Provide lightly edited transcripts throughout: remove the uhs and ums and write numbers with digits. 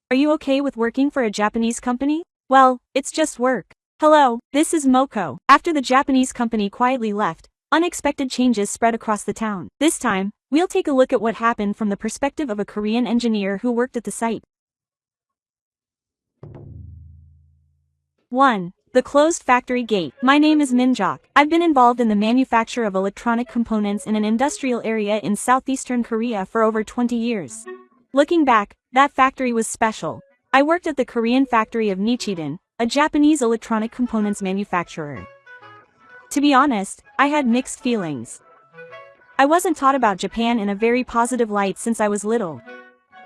Are you okay with working for a Japanese company? Well, it's just work. Hello, this is Moko. After the Japanese company quietly left, unexpected changes spread across the town. This time, we'll take a look at what happened from the perspective of a Korean engineer who worked at the site. 1. The closed factory gate. My name is Minjok. I've been involved in the manufacture of electronic components in an industrial area in southeastern Korea for over 20 years. Looking back, that factory was special. I worked at the Korean factory of Nichidan, a Japanese electronic components manufacturer. To be honest, I had mixed feelings. I wasn't taught about Japan in a very positive light since I was little.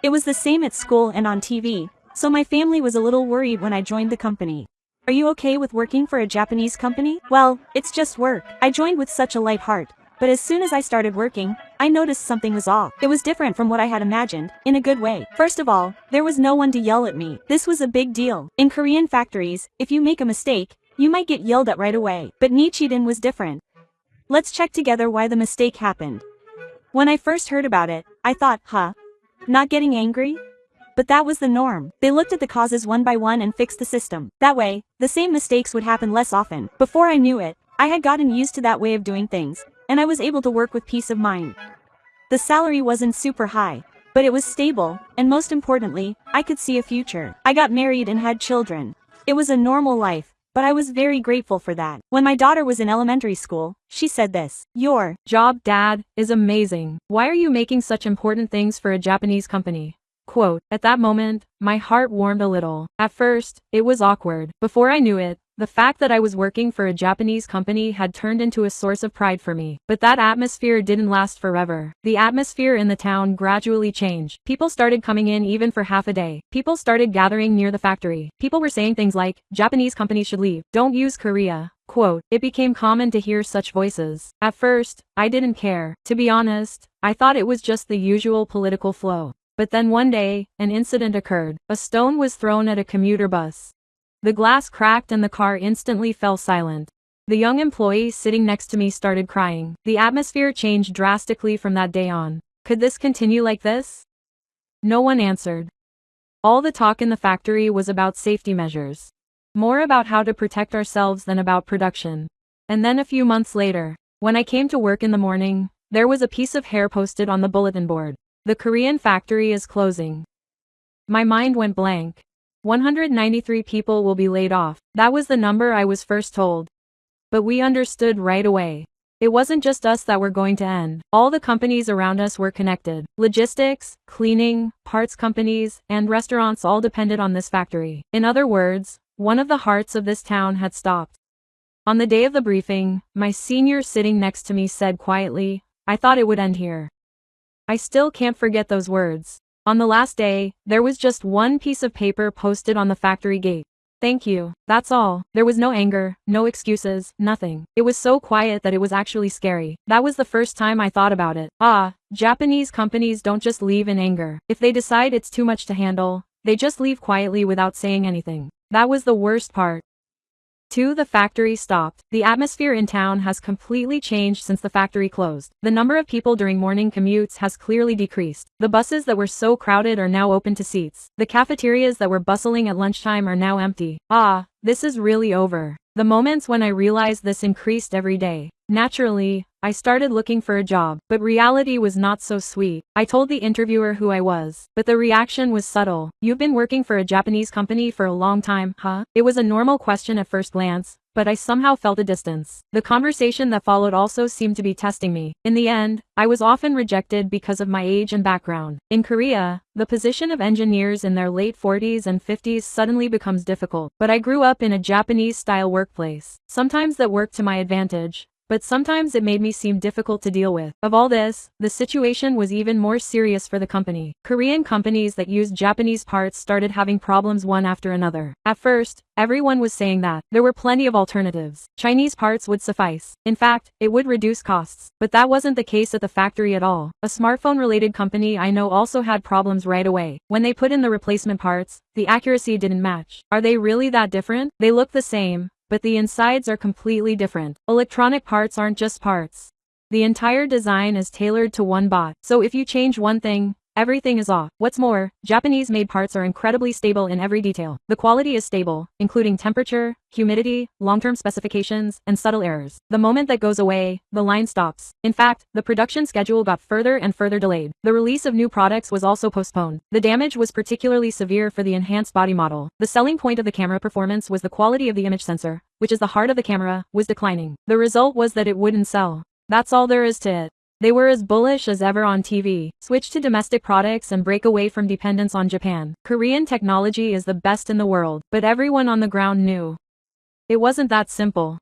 It was the same at school and on TV, so my family was a little worried when I joined the company. Are you okay with working for a Japanese company? Well, it's just work. I joined with such a light heart, but as soon as I started working, I noticed something was off. It was different from what I had imagined, in a good way. First of all, there was no one to yell at me. This was a big deal. In Korean factories, if you make a mistake, you might get yelled at right away. But Nichidan was different. Let's check together why the mistake happened. When I first heard about it, I thought, not getting angry? But that was the norm. They looked at the causes one by one and fixed the system. That way, the same mistakes would happen less often. Before I knew it, I had gotten used to that way of doing things, and I was able to work with peace of mind. The salary wasn't super high, but it was stable, and most importantly, I could see a future. I got married and had children. It was a normal life, but I was very grateful for that. When my daughter was in elementary school, she said this: "Your job, Dad, is amazing. Why are you making such important things for a Japanese company?" Quote, at that moment, my heart warmed a little. At first, it was awkward. Before I knew it, the fact that I was working for a Japanese company had turned into a source of pride for me. But that atmosphere didn't last forever. The atmosphere in the town gradually changed. People started coming in even for half a day. People started gathering near the factory. People were saying things like, Japanese companies should leave. Don't use Korea. Quote, it became common to hear such voices. At first, I didn't care. To be honest, I thought it was just the usual political flow. But then one day, an incident occurred. A stone was thrown at a commuter bus. The glass cracked and the car instantly fell silent. The young employee sitting next to me started crying. The atmosphere changed drastically from that day on. Could this continue like this? No one answered. All the talk in the factory was about safety measures. More about how to protect ourselves than about production. And then a few months later, when I came to work in the morning, there was a piece of hair posted on the bulletin board. The Korean factory is closing. My mind went blank. 193 people will be laid off. That was the number I was first told. But we understood right away. It wasn't just us that were going to end. All the companies around us were connected. Logistics, cleaning, parts companies, and restaurants all depended on this factory. In other words, one of the hearts of this town had stopped. On the day of the briefing, my senior sitting next to me said quietly, I thought it would end here. I still can't forget those words. On the last day, there was just one piece of paper posted on the factory gate. Thank you. That's all. There was no anger, no excuses, nothing. It was so quiet that it was actually scary. That was the first time I thought about it. Japanese companies don't just leave in anger. If they decide it's too much to handle, they just leave quietly without saying anything. That was the worst part. 2. The factory stopped. The atmosphere in town has completely changed since the factory closed. The number of people during morning commutes has clearly decreased. The buses that were so crowded are now open to seats. The cafeterias that were bustling at lunchtime are now empty. This is really over. The moments when I realized this increased every day. Naturally, I started looking for a job, but reality was not so sweet. I told the interviewer who I was, but the reaction was subtle. You've been working for a Japanese company for a long time, huh? It was a normal question at first glance, but I somehow felt a distance. The conversation that followed also seemed to be testing me. In the end, I was often rejected because of my age and background. In Korea, the position of engineers in their late 40s and 50s suddenly becomes difficult. But I grew up in a Japanese-style workplace. Sometimes that worked to my advantage, but sometimes it made me seem difficult to deal with. Of all this, the situation was even more serious for the company. Korean companies that used Japanese parts started having problems one after another. At first, everyone was saying that there were plenty of alternatives. Chinese parts would suffice. In fact, it would reduce costs. But that wasn't the case at the factory at all. A smartphone-related company I know also had problems right away. When they put in the replacement parts, the accuracy didn't match. Are they really that different? They look the same, but the insides are completely different. Electronic parts aren't just parts. The entire design is tailored to one bot. So if you change one thing, Everything is off. What's more, Japanese-made parts are incredibly stable in every detail. The quality is stable, including temperature, humidity, long-term specifications, and subtle errors. The moment that goes away, the line stops. In fact, the production schedule got further and further delayed. The release of new products was also postponed. The damage was particularly severe for the enhanced body model. The selling point of the camera performance was the quality of the image sensor, which is the heart of the camera, was declining. The result was that it wouldn't sell. That's all there is to it. They were as bullish as ever on TV, switch to domestic products and break away from dependence on Japan. Korean technology is the best in the world, but everyone on the ground knew. It wasn't that simple.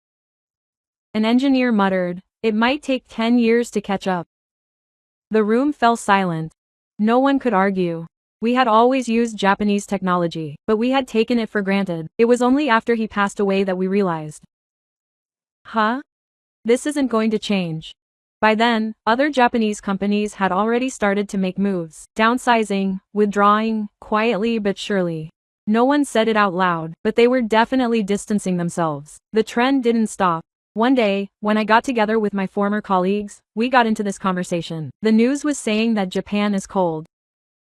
An engineer muttered, "It might take 10 years to catch up." The room fell silent. No one could argue. We had always used Japanese technology, but we had taken it for granted. It was only after he passed away that we realized. Huh? This isn't going to change. By then, other Japanese companies had already started to make moves, downsizing, withdrawing, quietly but surely. No one said it out loud, but they were definitely distancing themselves. The trend didn't stop. One day, when I got together with my former colleagues, we got into this conversation. The news was saying that Japan is cold.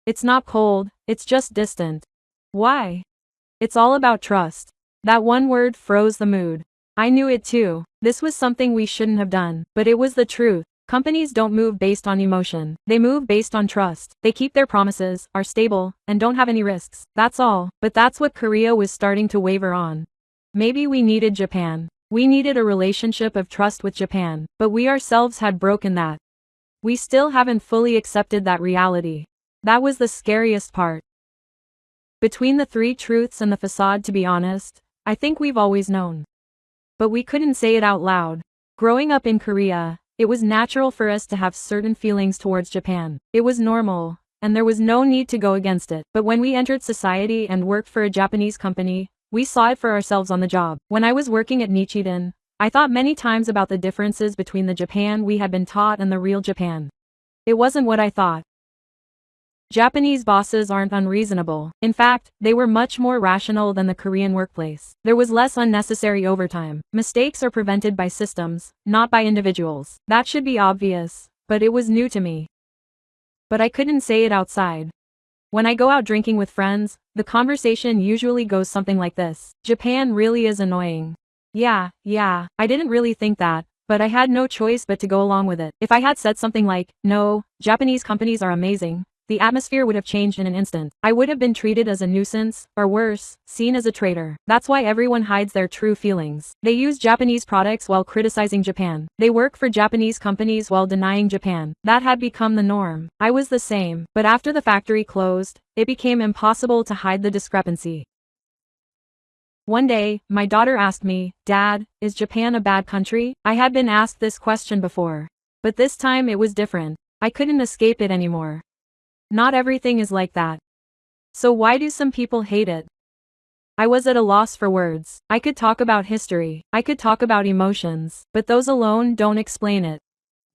It's not cold, it's just distant. Why? It's all about trust. That one word froze the mood. I knew it too. This was something we shouldn't have done, but it was the truth. Companies don't move based on emotion. They move based on trust. They keep their promises, are stable, and don't have any risks. That's all. But that's what Korea was starting to waver on. Maybe we needed Japan. We needed a relationship of trust with Japan, but we ourselves had broken that. We still haven't fully accepted that reality. That was the scariest part. Between the three truths and the facade, to be honest, I think we've always known. But we couldn't say it out loud. Growing up in Korea, it was natural for us to have certain feelings towards Japan. It was normal, and there was no need to go against it. But when we entered society and worked for a Japanese company, we saw it for ourselves on the job. When I was working at Nichidan, I thought many times about the differences between the Japan we had been taught and the real Japan. It wasn't what I thought. Japanese bosses aren't unreasonable. In fact, they were much more rational than the Korean workplace. There was less unnecessary overtime. Mistakes are prevented by systems, not by individuals. That should be obvious, but it was new to me. But I couldn't say it outside. When I go out drinking with friends, the conversation usually goes something like this. Japan really is annoying. Yeah, I didn't really think that, but I had no choice but to go along with it. If I had said something like, "No, Japanese companies are amazing," the atmosphere would have changed in an instant. I would have been treated as a nuisance, or worse, seen as a traitor. That's why everyone hides their true feelings. They use Japanese products while criticizing Japan. They work for Japanese companies while denying Japan. That had become the norm. I was the same, but after the factory closed, it became impossible to hide the discrepancy. One day, my daughter asked me, "Dad, is Japan a bad country?" I had been asked this question before. But this time it was different. I couldn't escape it anymore. Not everything is like that. So why do some people hate it? I was at a loss for words. I could talk about history. I could talk about emotions, but those alone don't explain it.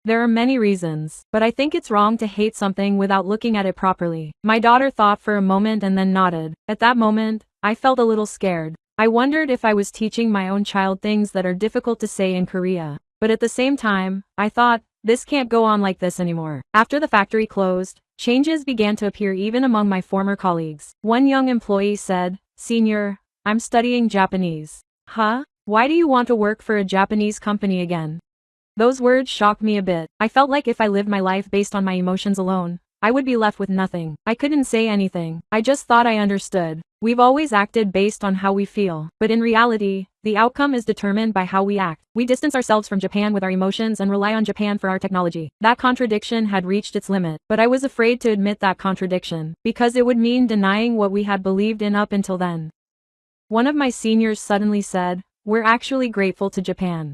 There are many reasons, but I think it's wrong to hate something without looking at it properly. My daughter thought for a moment and then nodded. At that moment, I felt a little scared. I wondered if I was teaching my own child things that are difficult to say in Korea. But at the same time, I thought, this can't go on like this anymore. After the factory closed, changes began to appear even among my former colleagues. One young employee said, "Senior, I'm studying Japanese." Huh? Why do you want to work for a Japanese company again? Those words shocked me a bit. I felt like if I lived my life based on my emotions alone, I would be left with nothing. I couldn't say anything. I just thought I understood. We've always acted based on how we feel. But in reality, the outcome is determined by how we act. We distance ourselves from Japan with our emotions and rely on Japan for our technology. That contradiction had reached its limit. But I was afraid to admit that contradiction, because it would mean denying what we had believed in up until then. One of my seniors suddenly said, "We're actually grateful to Japan."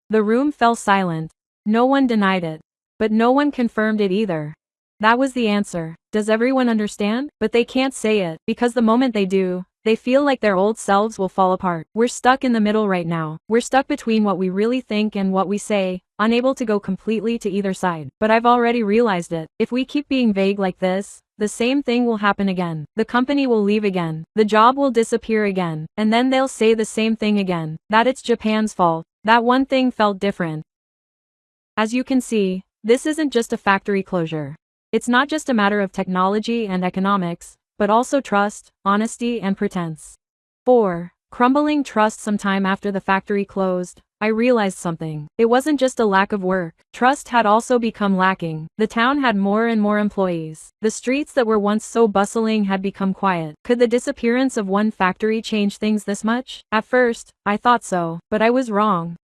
The room fell silent. No one denied it. But no one confirmed it either. That was the answer. Does everyone understand? But they can't say it, because the moment they do, they feel like their old selves will fall apart. We're stuck in the middle right now. We're stuck between what we really think and what we say, unable to go completely to either side. But I've already realized it. If we keep being vague like this, the same thing will happen again. The company will leave again. The job will disappear again. And then they'll say the same thing again. That it's Japan's fault. That one thing felt different. As you can see, this isn't just a factory closure. It's not just a matter of technology and economics, but also trust, honesty, and pretense. 4. Crumbling trust. Sometime after the factory closed, I realized something. It wasn't just a lack of work. Trust had also become lacking. The town had more and more employees. The streets that were once so bustling had become quiet. Could the disappearance of one factory change things this much? At first, I thought so, but I was wrong.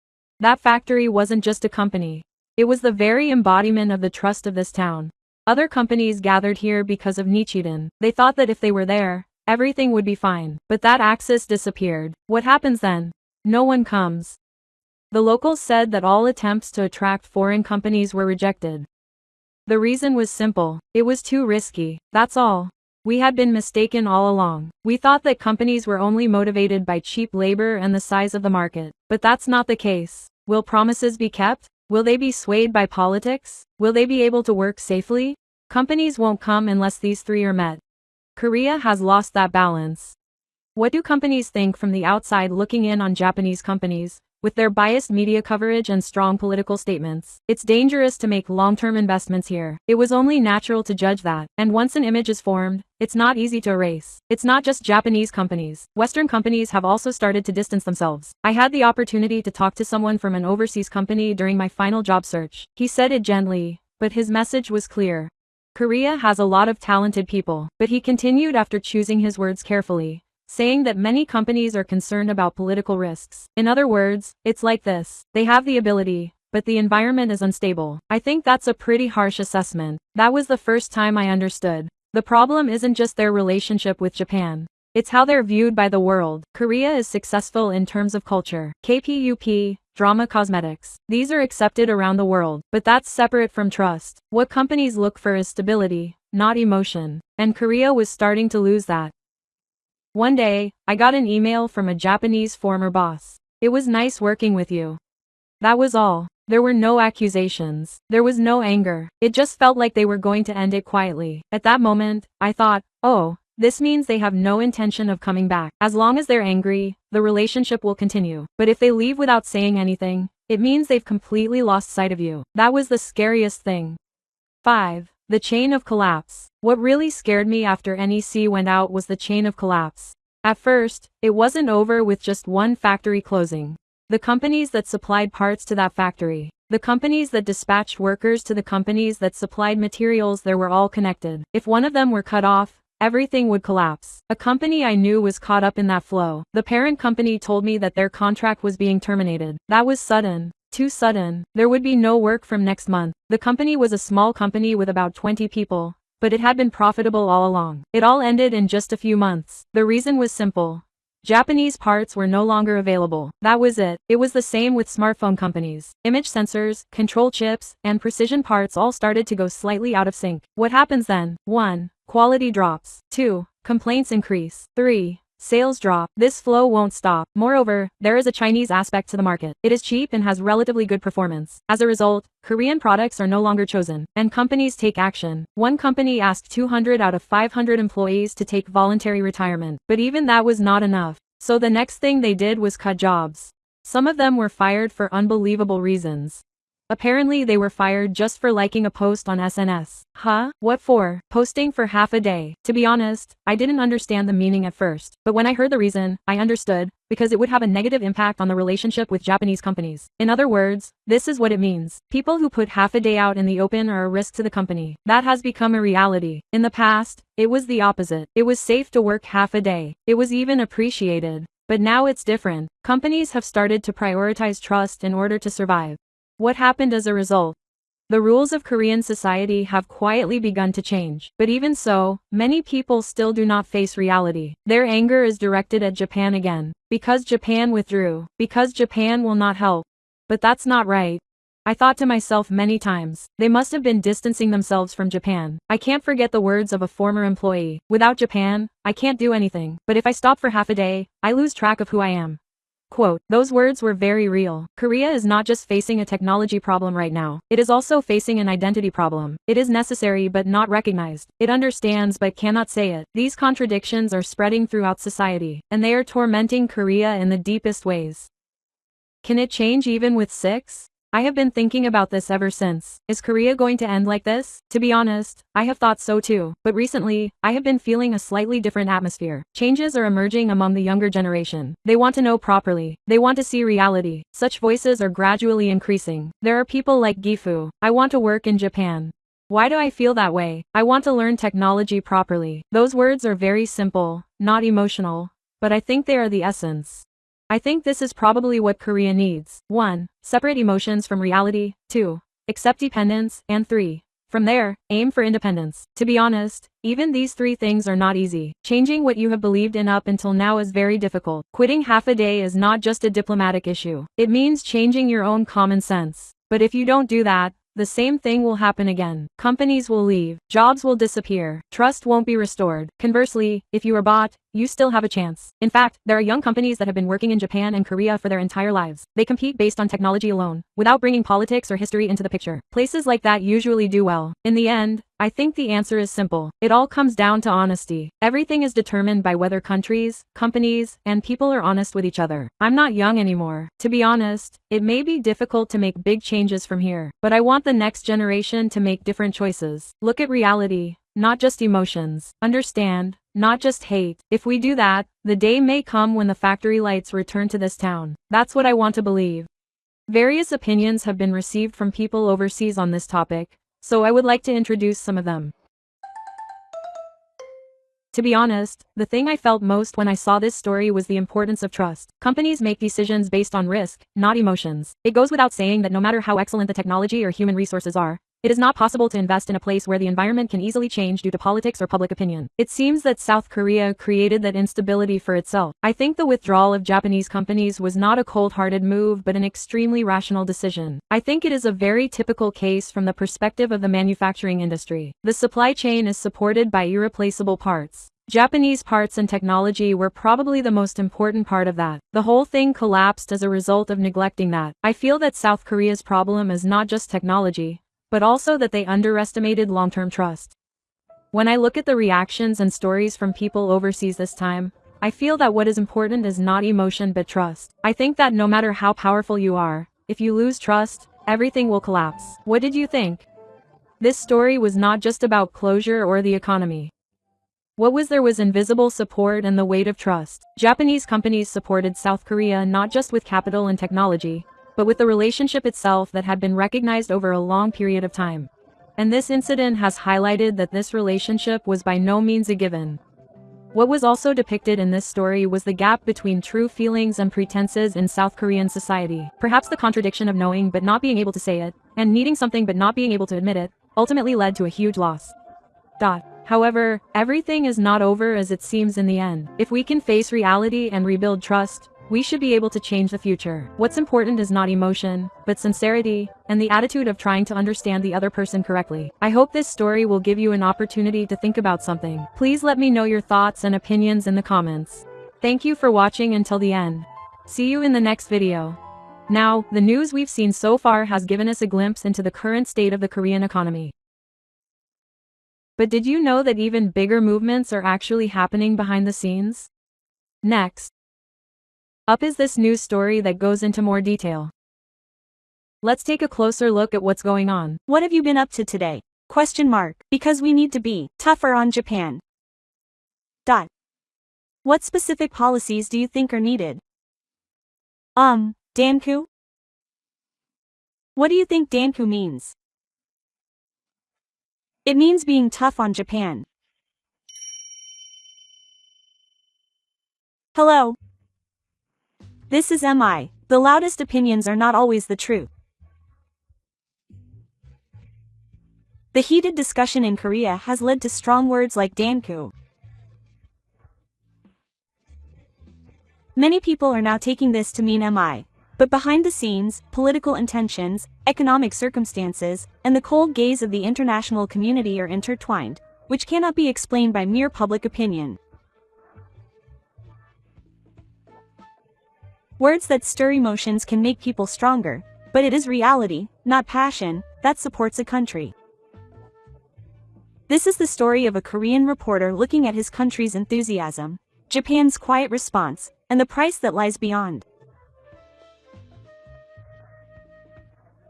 That factory wasn't just a company. It was the very embodiment of the trust of this town. Other companies gathered here because of Nichidan. They thought that if they were there, everything would be fine. But that axis disappeared. What happens then? No one comes. The locals said that all attempts to attract foreign companies were rejected. The reason was simple. It was too risky. That's all. We had been mistaken all along. We thought that companies were only motivated by cheap labor and the size of the market. But that's not the case. Will promises be kept? Will they be swayed by politics? Will they be able to work safely? Companies won't come unless these three are met. Korea has lost that balance. What do companies think from the outside looking in on Japanese companies? With their biased media coverage and strong political statements, it's dangerous to make long-term investments here. It was only natural to judge that, and once an image is formed, it's not easy to erase. It's not just Japanese companies. Western companies have also started to distance themselves. I had the opportunity to talk to someone from an overseas company during my final job search. He said it gently, but his message was clear. Korea has a lot of talented people, but he continued after choosing his words carefully, saying that many companies are concerned about political risks. In other words, it's like this. They have the ability, but the environment is unstable. I think that's a pretty harsh assessment. That was the first time I understood. The problem isn't just their relationship with Japan. It's how they're viewed by the world. Korea is successful in terms of culture. K-pop, drama, cosmetics. These are accepted around the world, but that's separate from trust. What companies look for is stability, not emotion. And Korea was starting to lose that. One day, I got an email from a Japanese former boss. It was nice working with you. That was all. There were no accusations. There was no anger. It just felt like they were going to end it quietly. At that moment, I thought, oh, this means they have no intention of coming back. As long as they're angry, the relationship will continue. But if they leave without saying anything, it means they've completely lost sight of you. That was the scariest thing. 5. The chain of collapse. What really scared me after NEC went out was the chain of collapse. At first, it wasn't over with just one factory closing. The companies that supplied parts to that factory, the companies that dispatched workers to the companies that supplied materials, they were all connected. If one of them were cut off, everything would collapse. A company I knew was caught up in that flow. The parent company told me that their contract was being terminated. That was sudden. Too sudden. There would be no work from next month. The company was a small company with about 20 people, but it had been profitable all along. It all ended in just a few months. The reason was simple. Japanese parts were no longer available. That was it. It was the same with smartphone companies. Image sensors, control chips, and precision parts all started to go slightly out of sync. What happens then? 1. Quality drops. 2. Complaints increase. 3. Sales drop. This flow won't stop. Moreover, there is a Chinese aspect to the market. It is cheap and has relatively good performance. As a result, Korean products are no longer chosen, and companies take action. One company asked 200 out of 500 employees to take voluntary retirement, but even that was not enough. So the next thing they did was cut jobs. Some of them were fired for unbelievable reasons. Apparently they were fired just for liking a post on SNS. Huh? What for? Posting for half a day. To be honest, I didn't understand the meaning at first, but when I heard the reason, I understood, because it would have a negative impact on the relationship with Japanese companies. In other words, this is what it means. People who put half a day out in the open are a risk to the company. That has become a reality. In the past, it was the opposite. It was safe to work half a day. It was even appreciated. But now it's different. Companies have started to prioritize trust in order to survive. What happened as a result? The rules of Korean society have quietly begun to change. But even so, many people still do not face reality. Their anger is directed at Japan again. Because Japan withdrew. Because Japan will not help. But that's not right. I thought to myself many times, they must have been distancing themselves from Japan. I can't forget the words of a former employee. Without Japan, I can't do anything. But if I stop for half a day, I lose track of who I am. Quote, those words were very real. Korea is not just facing a technology problem right now. It is also facing an identity problem. It is necessary but not recognized. It understands but cannot say it. These contradictions are spreading throughout society, and they are tormenting Korea in the deepest ways. Can it change even with 6? I have been thinking about this ever since. Is Korea going to end like this? To be honest, I have thought so too. But recently, I have been feeling a slightly different atmosphere. Changes are emerging among the younger generation. They want to know properly. They want to see reality. Such voices are gradually increasing. There are people like Gifu. I want to work in Japan. Why do I feel that way? I want to learn technology properly. Those words are very simple, not emotional, but I think they are the essence. I think this is probably what Korea needs. 1. Separate emotions from reality. 2. Accept dependence. And 3. From there, aim for independence. To be honest, even these 3 things are not easy. Changing what you have believed in up until now is very difficult. Quitting half a day is not just a diplomatic issue. It means changing your own common sense. But if you don't do that, the same thing will happen again. Companies will leave, jobs will disappear, trust won't be restored. Conversely, if you are bought, you still have a chance. In fact, there are young companies that have been working in Japan and Korea for their entire lives. They compete based on technology alone, without bringing politics or history into the picture. Places like that usually do well. In the end, I think the answer is simple. It all comes down to honesty. Everything is determined by whether countries, companies, and people are honest with each other. I'm not young anymore. To be honest, it may be difficult to make big changes from here, but I want the next generation to make different choices. Look at reality, not just emotions. Understand, not just hate. If we do that, the day may come when the factory lights return to this town. That's what I want to believe. Various opinions have been received from people overseas on this topic, so I would like to introduce some of them. To be honest, the thing I felt most when I saw this story was the importance of trust. Companies make decisions based on risk, not emotions. It goes without saying that no matter how excellent the technology or human resources are, it is not possible to invest in a place where the environment can easily change due to politics or public opinion. It seems that South Korea created that instability for itself. I think the withdrawal of Japanese companies was not a cold-hearted move but an extremely rational decision. I think it is a very typical case from the perspective of the manufacturing industry. The supply chain is supported by irreplaceable parts. Japanese parts and technology were probably the most important part of that. The whole thing collapsed as a result of neglecting that. I feel that South Korea's problem is not just technology, but also that they underestimated long-term trust. When I look at the reactions and stories from people overseas this time, I feel that what is important is not emotion but trust. I think that no matter how powerful you are, if you lose trust, everything will collapse. What did you think? This story was not just about closure or the economy. What was there was invisible support and the weight of trust. Japanese companies supported South Korea not just with capital and technology, but with the relationship itself that had been recognized over a long period of time. And this incident has highlighted that this relationship was by no means a given. What was also depicted in this story was the gap between true feelings and pretenses in South Korean society. Perhaps the contradiction of knowing but not being able to say it, and needing something but not being able to admit it, ultimately led to a huge loss. However, everything is not over as it seems in the end. If we can face reality and rebuild trust, we should be able to change the future. What's important is not emotion, but sincerity, and the attitude of trying to understand the other person correctly. I hope this story will give you an opportunity to think about something. Please let me know your thoughts and opinions in the comments. Thank you for watching until the end. See you in the next video. Now, the news we've seen so far has given us a glimpse into the current state of the Korean economy. But did you know that even bigger movements are actually happening behind the scenes? Next up is this news story that goes into more detail. Let's take a closer look at what's going on. What have you been up to today? Question mark. Because we need to be tougher on Japan. What specific policies do you think are needed? Danku? What do you think Danku means? It means being tough on Japan. Hello. This is MI. The loudest opinions are not always the truth. The heated discussion in Korea has led to strong words like danku. Many people are now taking this to mean MI. But behind the scenes, political intentions, economic circumstances, and the cold gaze of the international community are intertwined, which cannot be explained by mere public opinion. Words that stir emotions can make people stronger, but it is reality, not passion, that supports a country. This is the story of a Korean reporter looking at his country's enthusiasm, Japan's quiet response, and the price that lies beyond.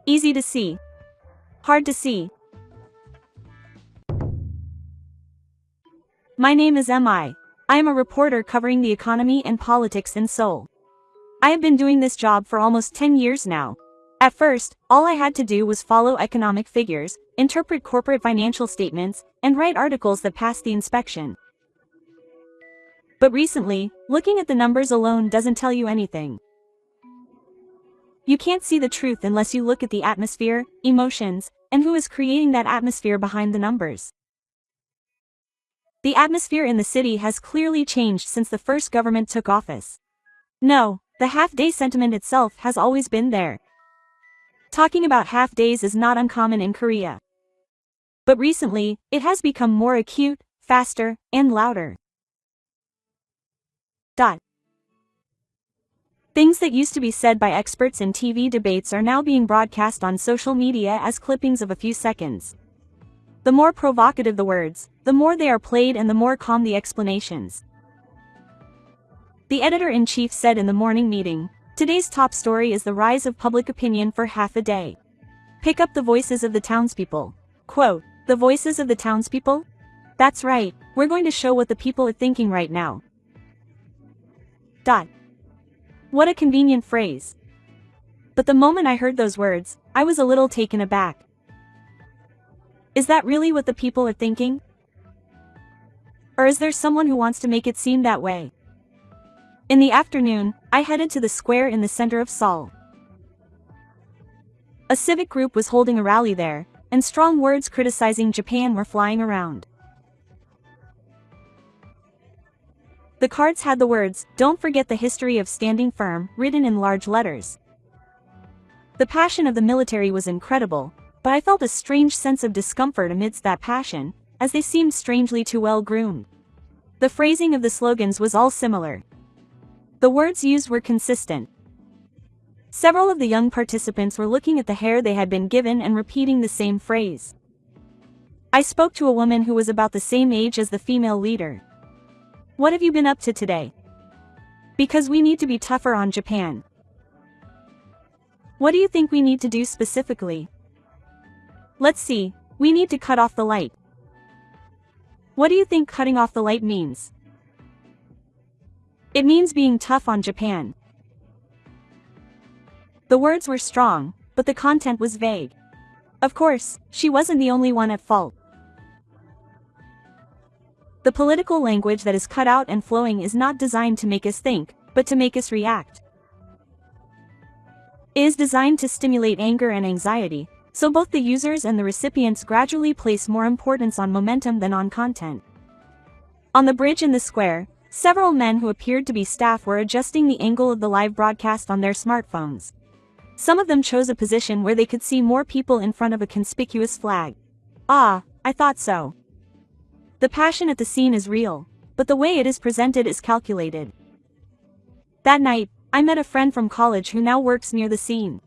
Easy to see. Hard to see. My name is Mi. I am a reporter covering the economy and politics in Seoul. I have been doing this job for almost 10 years now. At first, all I had to do was follow economic figures, interpret corporate financial statements, and write articles that passed the inspection. But recently, looking at the numbers alone doesn't tell you anything. You can't see the truth unless you look at the atmosphere, emotions, and who is creating that atmosphere behind the numbers. The atmosphere in the city has clearly changed since the first government took office. No, the half-day sentiment itself has always been there. Talking about half-days is not uncommon in Korea. But recently, it has become more acute, faster, and louder. Things that used to be said by experts in TV debates are now being broadcast on social media as clippings of a few seconds. The more provocative the words, the more they are played and the more calm the explanations. The editor-in-chief said in the morning meeting, "Today's top story is the rise of public opinion for half a day. Pick up the voices of the townspeople." Quote, "The voices of the townspeople? That's right, we're going to show what the people are thinking right now." What a convenient phrase. But the moment I heard those words, I was a little taken aback. Is that really what the people are thinking? Or is there someone who wants to make it seem that way? In the afternoon, I headed to the square in the center of Seoul. A civic group was holding a rally there, and strong words criticizing Japan were flying around. The cards had the words, "Don't forget the history of standing firm," written in large letters. The passion of the military was incredible, but I felt a strange sense of discomfort amidst that passion, as they seemed strangely too well groomed. The phrasing of the slogans was all similar. The words used were consistent. Several of the young participants were looking at the hair they had been given and repeating the same phrase. I spoke to a woman who was about the same age as the female leader. "What have you been up to today?" "Because we need to be tougher on Japan." "What do you think we need to do specifically?" "Let's see, we need to cut off the light." "What do you think cutting off the light means?" "It means being tough on Japan." The words were strong, but the content was vague. Of course, she wasn't the only one at fault. The political language that is cut out and flowing is not designed to make us think, but to make us react. It is designed to stimulate anger and anxiety, so both the users and the recipients gradually place more importance on momentum than on content. On the bridge in the square, several men who appeared to be staff were adjusting the angle of the live broadcast on their smartphones. Some of them chose a position where they could see more people in front of a conspicuous flag. Ah, I thought so. The passion at the scene is real, but the way it is presented is calculated. That night, I met a friend from college who now works near the scene.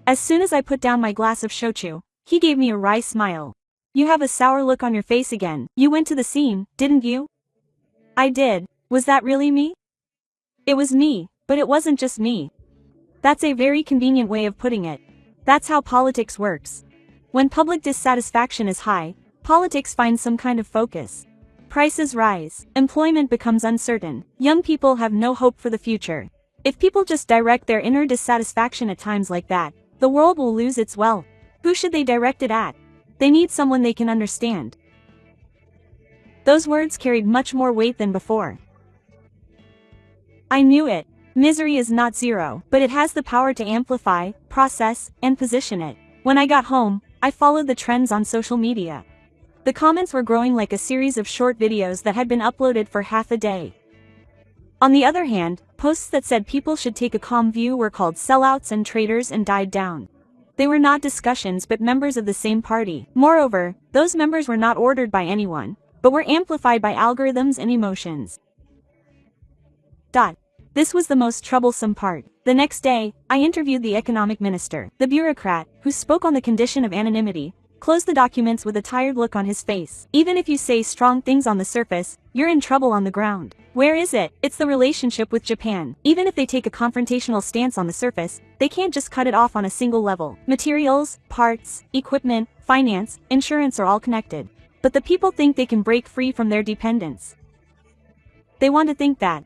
As soon as I put down my glass of shochu, he gave me a wry smile. "You have a sour look on your face again. You went to the scene, didn't you?" "I did. Was that really me?" "It was me, but it wasn't just me." That's a very convenient way of putting it. That's how politics works. When public dissatisfaction is high, politics finds some kind of focus. Prices rise, employment becomes uncertain, young people have no hope for the future. If people just direct their inner dissatisfaction at times like that, the world will lose its wealth. Who should they direct it at? They need someone they can understand. Those words carried much more weight than before. I knew it. Misery is not zero, but it has the power to amplify, process, and position it. When I got home, I followed the trends on social media. The comments were growing like a series of short videos that had been uploaded for half a day. On the other hand, posts that said people should take a calm view were called sellouts and traitors and died down. They were not discussions but members of the same party. Moreover, those members were not ordered by anyone, but were amplified by algorithms and emotions. This was the most troublesome part. The next day, I interviewed the economic minister, the bureaucrat, who spoke on the condition of anonymity, closed the documents with a tired look on his face. Even if you say strong things on the surface, you're in trouble on the ground. Where is it? It's the relationship with Japan. Even if they take a confrontational stance on the surface, they can't just cut it off on a single level. Materials, parts, equipment, finance, insurance are all connected. But the people think they can break free from their dependence. They want to think that.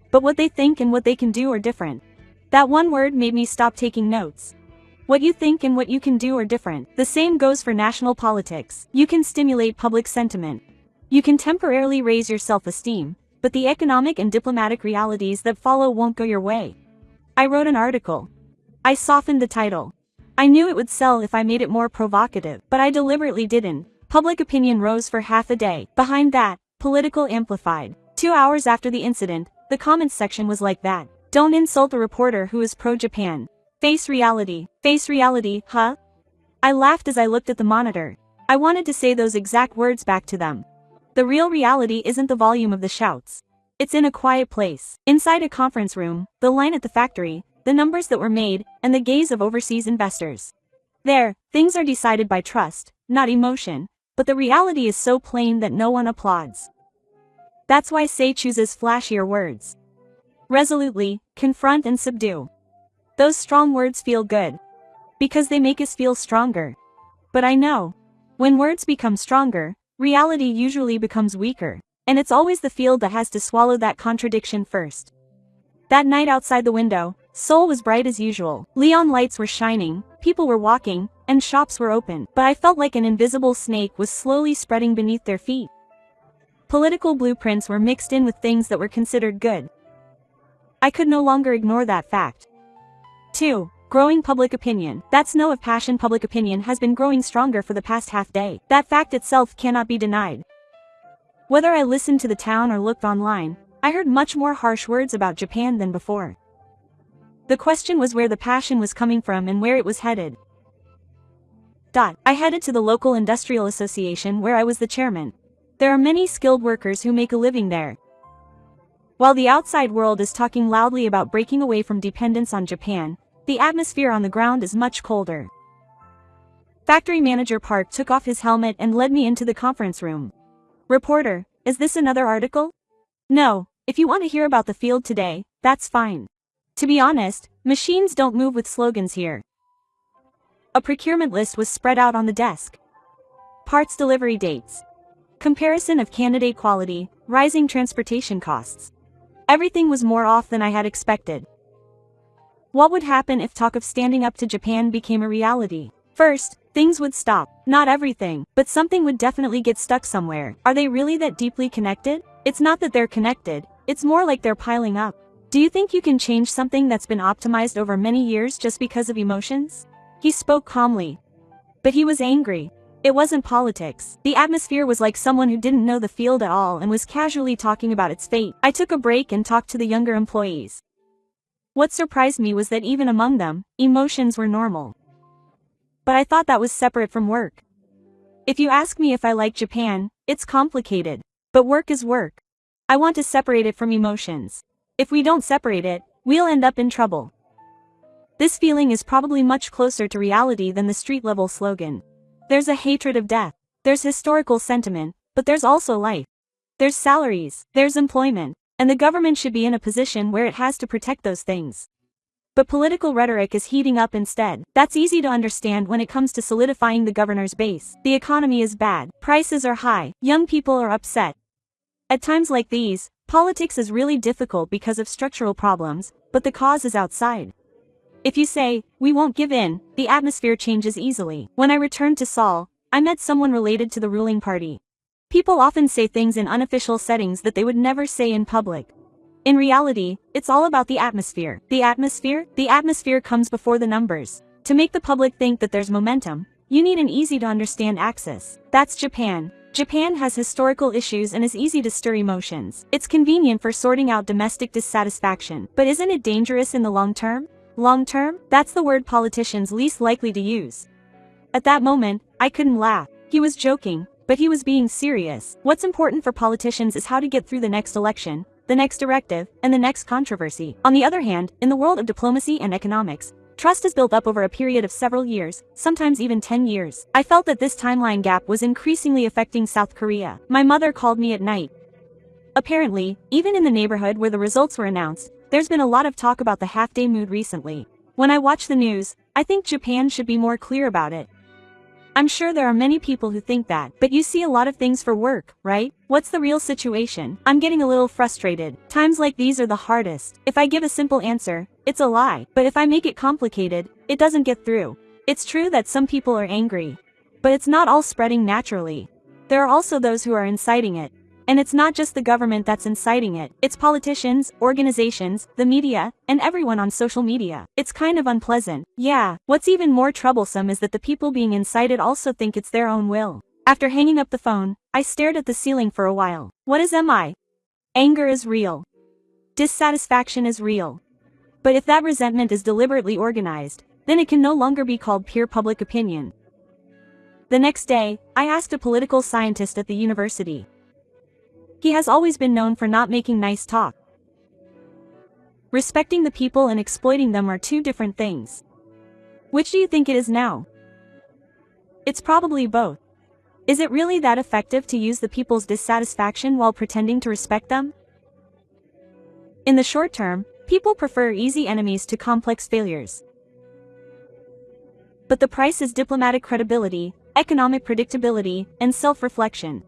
But what they think and what they can do are different. That one word made me stop taking notes. What you think and what you can do are different. The same goes for national politics. You can stimulate public sentiment. You can temporarily raise your self-esteem, but the economic and diplomatic realities that follow won't go your way. I wrote an article. I softened the title. I knew it would sell if I made it more provocative, but I deliberately didn't. Public opinion rose for half a day. Behind that, political amplified. 2 hours after the incident, the comments section was like that. Don't insult a reporter who is pro-Japan. Face reality, huh? I laughed as I looked at the monitor. I wanted to say those exact words back to them. The real reality isn't the volume of the shouts. It's in a quiet place, inside a conference room, the line at the factory, the numbers that were made, and the gaze of overseas investors. There, things are decided by trust, not emotion, but the reality is so plain that no one applauds. That's why Say chooses flashier words. Resolutely, confront and subdue. Those strong words feel good. Because they make us feel stronger. But I know. When words become stronger, reality usually becomes weaker. And it's always the field that has to swallow that contradiction first. That night outside the window, Seoul was bright as usual. Neon lights were shining, people were walking, and shops were open. But I felt like an invisible snake was slowly spreading beneath their feet. Political blueprints were mixed in with things that were considered good. I could no longer ignore that fact. 2. Growing public opinion. That's no of passion. Public opinion has been growing stronger for the past half day. That fact itself cannot be denied. Whether I listened to the town or looked online, I heard much more harsh words about Japan than before. The question was where the passion was coming from and where it was headed. I headed to the local industrial association where I was the chairman. There are many skilled workers who make a living there. While the outside world is talking loudly about breaking away from dependence on Japan, the atmosphere on the ground is much colder. Factory manager Park took off his helmet and led me into the conference room. Reporter, is this another article? No, if you want to hear about the field today, that's fine. To be honest, machines don't move with slogans here. A procurement list was spread out on the desk. Parts delivery dates. Comparison of candidate quality, rising transportation costs. Everything was more off than I had expected. What would happen if talk of standing up to Japan became a reality? First, things would stop. Not everything, but something would definitely get stuck somewhere. Are they really that deeply connected? It's not that they're connected, it's more like they're piling up. Do you think you can change something that's been optimized over many years just because of emotions? He spoke calmly. But he was angry. It wasn't politics. The atmosphere was like someone who didn't know the field at all and was casually talking about its fate. I took a break and talked to the younger employees. What surprised me was that even among them, emotions were normal. But I thought that was separate from work. If you ask me if I like Japan, it's complicated. But work is work. I want to separate it from emotions. If we don't separate it, we'll end up in trouble. This feeling is probably much closer to reality than the street-level slogan. There's a hatred of death. There's historical sentiment, but there's also life. There's salaries, there's employment, and the government should be in a position where it has to protect those things. But political rhetoric is heating up instead. That's easy to understand when it comes to solidifying the governor's base. The economy is bad, prices are high, young people are upset. At times like these, politics is really difficult because of structural problems, but the cause is outside. If you say, we won't give in, the atmosphere changes easily. When I returned to Seoul, I met someone related to the ruling party. People often say things in unofficial settings that they would never say in public. In reality, it's all about the atmosphere. The atmosphere comes before the numbers. To make the public think that there's momentum, you need an easy-to-understand axis. That's Japan. Japan has historical issues and is easy to stir emotions. It's convenient for sorting out domestic dissatisfaction. But isn't it dangerous in the long term? Long term? That's the word politicians least likely to use. At that moment, I couldn't laugh. He was joking, but he was being serious. What's important for politicians is how to get through the next election, the next directive, and the next controversy. On the other hand, in the world of diplomacy and economics, Trust is built up over a period of several years, sometimes even 10 years. I felt that this timeline gap was increasingly affecting South Korea. My mother called me at night. Apparently, even in the neighborhood where the results were announced, there's been a lot of talk about the half-day mood recently. When I watch the news, I think Japan should be more clear about it. I'm sure there are many people who think that, but you see a lot of things for work, right? What's the real situation? I'm getting a little frustrated. Times like these are the hardest. If I give a simple answer, it's a lie. But if I make it complicated, it doesn't get through. It's true that some people are angry. But it's not all spreading naturally. There are also those who are inciting it. And it's not just the government that's inciting it. It's politicians, organizations, the media, and everyone on social media. It's kind of unpleasant. Yeah, what's even more troublesome is that the people being incited also think it's their own will. After hanging up the phone, I stared at the ceiling for a while. What is MI? Anger is real. Dissatisfaction is real. But if that resentment is deliberately organized, then it can no longer be called pure public opinion. The next day, I asked a political scientist at the university. He has always been known for not making nice talk. Respecting the people and exploiting them are two different things. Which do you think it is now? It's probably both. Is it really that effective to use the people's dissatisfaction while pretending to respect them? In the short term, people prefer easy enemies to complex failures. But the price is diplomatic credibility, economic predictability, and self-reflection.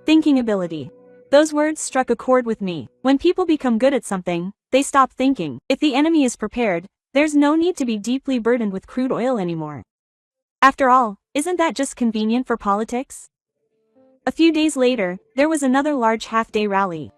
Thinking ability. Those words struck a chord with me. When people become good at something, they stop thinking. If the enemy is prepared, there's no need to be deeply burdened with crude oil anymore. After all, isn't that just convenient for politics? A few days later, there was another large half-day rally.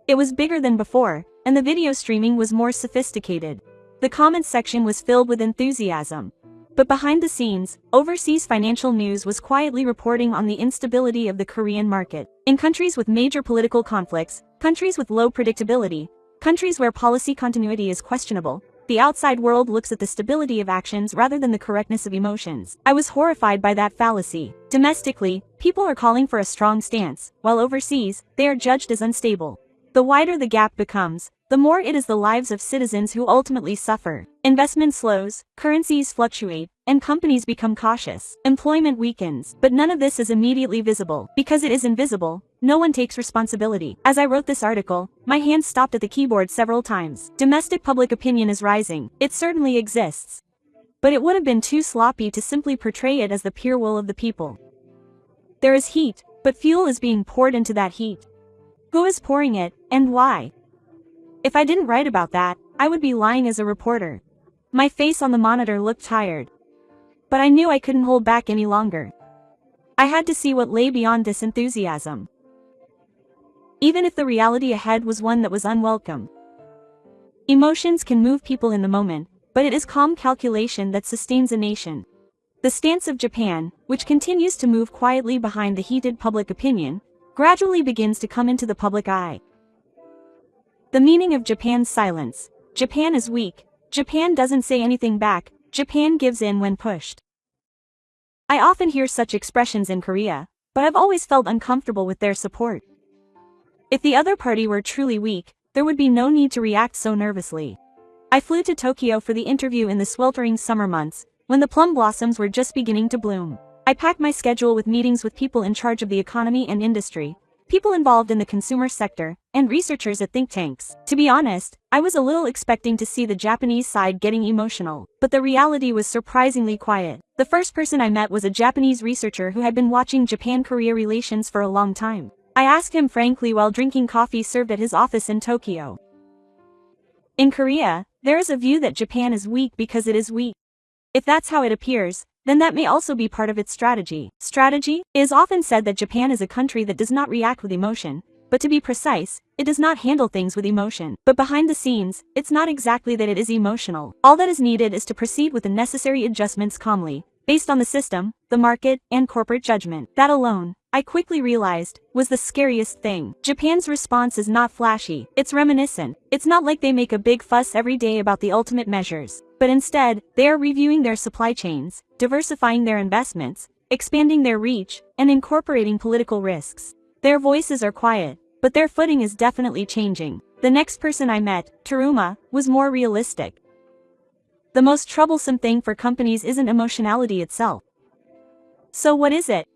It was bigger than before, and the video streaming was more sophisticated. The comments section was filled with enthusiasm. But behind the scenes, overseas financial news was quietly reporting on the instability of the Korean market. In countries with major political conflicts, countries with low predictability, countries where policy continuity is questionable, the outside world looks at the stability of actions rather than the correctness of emotions. I was horrified by that fallacy. Domestically, people are calling for a strong stance, while overseas, they are judged as unstable. The wider the gap becomes, the more it is the lives of citizens who ultimately suffer. Investment slows, currencies fluctuate, and companies become cautious. Employment weakens, but none of this is immediately visible. Because it is invisible, no one takes responsibility. As I wrote this article, my hand stopped at the keyboard several times. Domestic public opinion is rising. It certainly exists. But it would have been too sloppy to simply portray it as the pure will of the people. There is heat, but fuel is being poured into that heat. Who is pouring it, and why? If I didn't write about that, I would be lying as a reporter. My face on the monitor looked tired. But I knew I couldn't hold back any longer. I had to see what lay beyond this enthusiasm. Even if the reality ahead was one that was unwelcome. Emotions can move people in the moment, but it is calm calculation that sustains a nation. The stance of Japan, which continues to move quietly behind the heated public opinion, gradually begins to come into the public eye. The meaning of Japan's silence. Japan is weak. Japan doesn't say anything back. Japan gives in when pushed. I often hear such expressions in Korea, but I've always felt uncomfortable with their support. If the other party were truly weak, there would be no need to react so nervously. I flew to Tokyo for the interview in the sweltering summer months, when the plum blossoms were just beginning to bloom. I packed my schedule with meetings with people in charge of the economy and industry, people involved in the consumer sector, and researchers at think tanks. To be honest, I was a little expecting to see the Japanese side getting emotional, but the reality was surprisingly quiet. The first person I met was a Japanese researcher who had been watching Japan-Korea relations for a long time. I asked him frankly while drinking coffee served at his office in Tokyo. In Korea, there is a view that Japan is weak because it is weak. If that's how it appears, then that may also be part of its strategy. Strategy? It is often said that Japan is a country that does not react with emotion, but to be precise, it does not handle things with emotion. But behind the scenes, it's not exactly that it is emotional. All that is needed is to proceed with the necessary adjustments calmly, based on the system, the market, and corporate judgment. That alone, I quickly realized, was the scariest thing. Japan's response is not flashy, it's reminiscent. It's not like they make a big fuss every day about the ultimate measures. But instead, they are reviewing their supply chains, diversifying their investments, expanding their reach, and incorporating political risks. Their voices are quiet, but their footing is definitely changing. The next person I met, Teruma, was more realistic. The most troublesome thing for companies isn't emotionality itself. So what is it?